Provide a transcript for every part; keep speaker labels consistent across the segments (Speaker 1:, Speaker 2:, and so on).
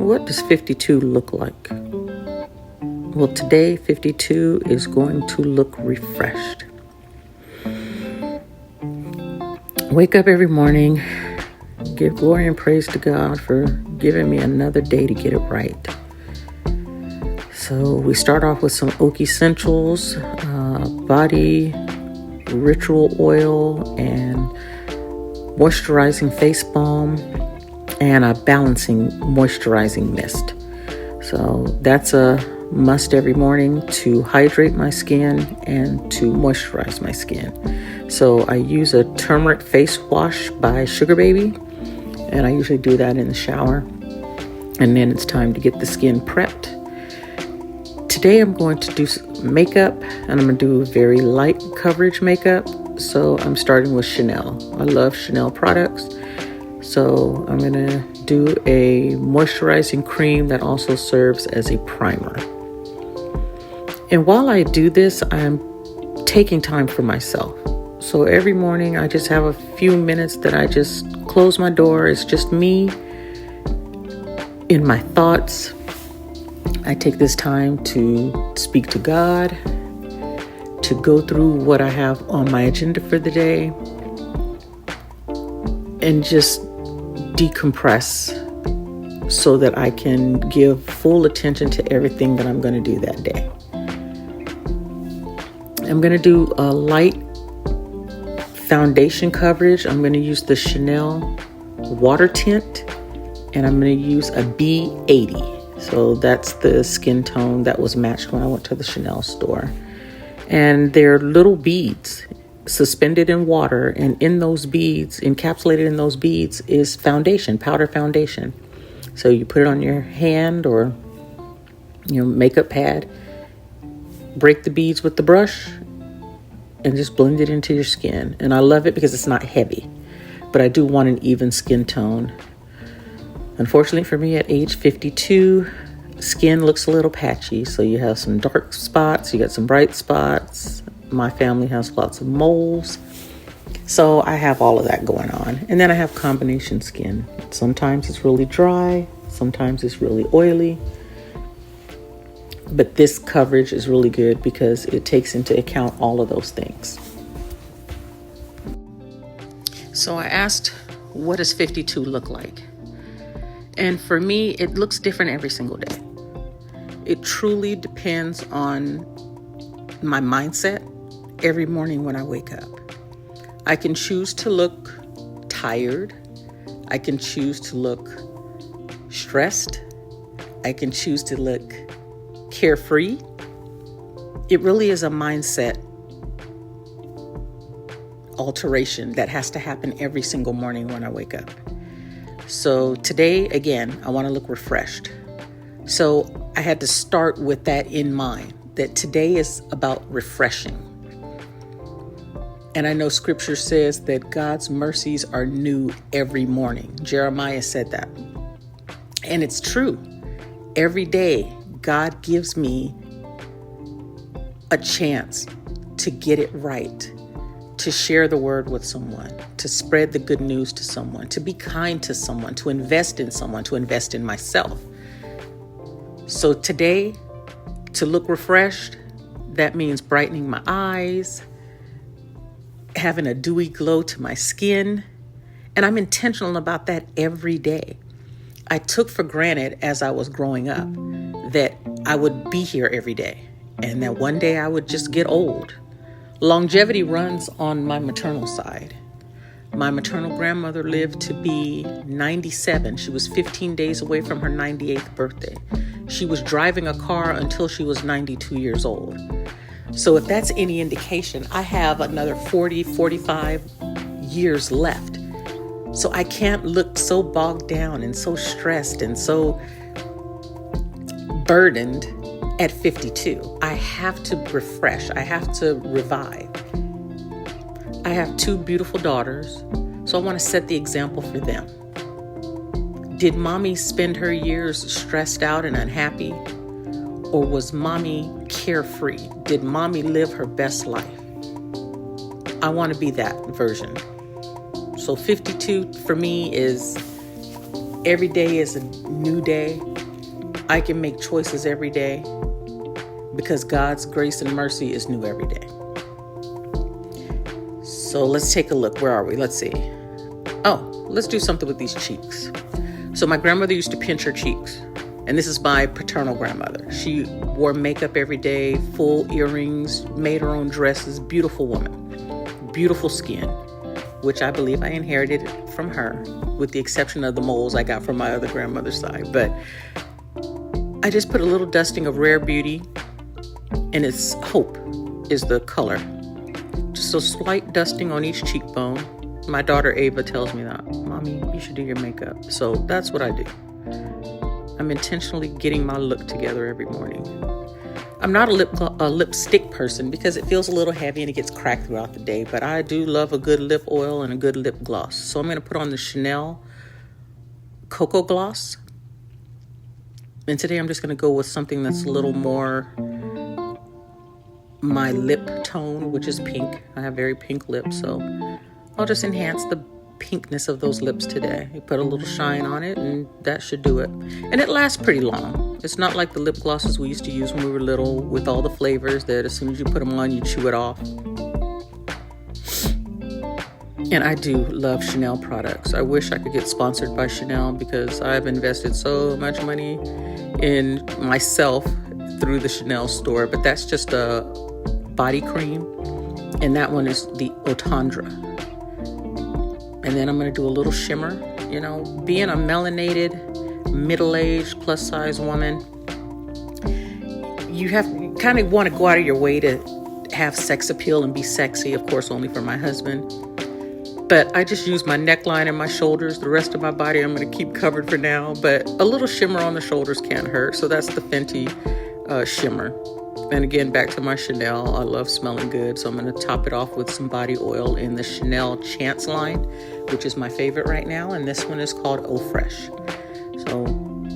Speaker 1: what does 52 look like? Well, today 52 is going to look refreshed. Wake up every morning, give glory and praise to God for giving me another day to get it right. So we start off with some Oak Essentials, body ritual oil, and moisturizing face balm, and a balancing moisturizing mist. So that's a must every morning to hydrate my skin and to moisturize my skin. So I use a turmeric face wash by Sugar Baby, and I usually do that in the shower. And then it's time to get the skin prepped. Today I'm going to do makeup, and I'm going to do very light coverage makeup. So I'm starting with Chanel. I love Chanel products. So I'm going to do a moisturizing cream that also serves as a primer. And while I do this, I'm taking time for myself. So every morning I just have a few minutes that I just close my door. It's just me in my thoughts. I take this time to speak to God, to go through what I have on my agenda for the day, and just decompress so that I can give full attention to everything that I'm going to do that day. I'm going to do a light foundation coverage. I'm going to use the Chanel Water Tint, and I'm going to use a B80. So that's the skin tone that was matched when I went to the Chanel store. And they're little beads suspended in water, and in those beads, encapsulated in those beads, is foundation, powder foundation. So you put it on your hand or your makeup pad, break the beads with the brush, and just blend it into your skin. And I love it because it's not heavy, but I do want an even skin tone. Unfortunately for me, at age 52, skin looks a little patchy. So you have some dark spots, you got some bright spots. My family has lots of moles. So I have all of that going on. And then I have combination skin. Sometimes it's really dry, sometimes it's really oily. But this coverage is really good because it takes into account all of those things. So I asked, what does 52 look like? And for me, it looks different every single day. It truly depends on my mindset every morning when I wake up. I can choose to look tired. I can choose to look stressed. I can choose to look carefree. It really is a mindset alteration that has to happen every single morning when I wake up. So today, again, I want to look refreshed. So I had to start with that in mind, that today is about refreshing. And I know scripture says that God's mercies are new every morning. Jeremiah said that. And it's true. Every day, God gives me a chance to get it right, to share the word with someone, to spread the good news to someone, to be kind to someone, to invest in someone, to invest in myself. So today, to look refreshed, that means brightening my eyes, having a dewy glow to my skin, and I'm intentional about that every day. I took for granted as I was growing up that I would be here every day and that one day I would just get old. Longevity runs on my maternal side. My maternal grandmother lived to be 97. She was 15 days away from her 98th birthday. She was driving a car until she was 92 years old. So if that's any indication, I have another 40, 45 years left. So I can't look so bogged down and so stressed and so burdened at 52. I have to refresh. I have to revive. I have two beautiful daughters, so I want to set the example for them. Did mommy spend her years stressed out and unhappy? Or was mommy carefree? Did mommy live her best life? I want to be that version. So 52 for me is every day is a new day. I can make choices every day because God's grace and mercy is new every day. So let's take a look. Where are we? Let's see. Oh, let's do something with these cheeks. So my grandmother used to pinch her cheeks. And this is my paternal grandmother. She wore makeup every day, full earrings, made her own dresses, beautiful woman, beautiful skin, which I believe I inherited from her, with the exception of the moles I got from my other grandmother's side. But I just put a little dusting of Rare Beauty, and it's Hope is the color. Just a slight dusting on each cheekbone. My daughter Ava tells me that, Mommy, you should do your makeup. So that's what I do. I'm intentionally getting my look together every morning. I'm not a lipstick person because it feels a little heavy and it gets cracked throughout the day, but I do love a good lip oil and a good lip gloss. So I'm going to put on the Chanel Cocoa Gloss. And today I'm just going to go with something that's a little more my lip tone, which is pink. I have very pink lips, so I'll just enhance the pinkness of those lips today. You put a little shine on it and that should do it. And it lasts pretty long. It's not like the lip glosses we used to use when we were little with all the flavors that as soon as you put them on, you chew it off. And I do love Chanel products. I wish I could get sponsored by Chanel because I've invested so much money in myself through the Chanel store, but that's just a body cream. And that one is the Otandra. And then I'm going to do a little shimmer. You know, being a melanated, middle-aged, plus-size woman, you kind of want to go out of your way to have sex appeal and be sexy, of course, only for my husband. But I just use my neckline and my shoulders. The rest of my body I'm going to keep covered for now. But a little shimmer on the shoulders can't hurt. So that's the Fenty shimmer. And again, back to my Chanel. I love smelling good. So I'm going to top it off with some body oil in the Chanel Chance line, which is my favorite right now. And this one is called Eau Fresh. So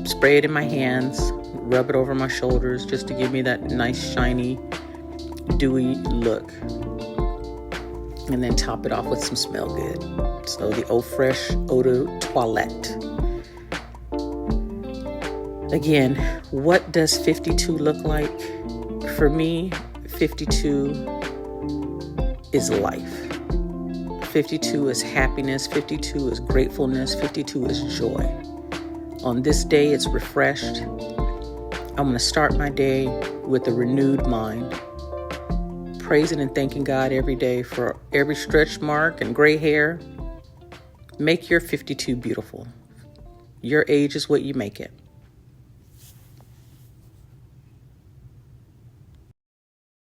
Speaker 1: spray it in my hands, rub it over my shoulders just to give me that nice, shiny, dewy look. And then top it off with some Smell Good. So the Eau Fresh Eau de Toilette. Again, what does 52 look like? For me, 52 is life. 52 is happiness. 52 is gratefulness. 52 is joy. On this day, it's refreshed. I'm going to start my day with a renewed mind, praising and thanking God every day for every stretch mark and gray hair. Make your 52 beautiful. Your age is what you make it.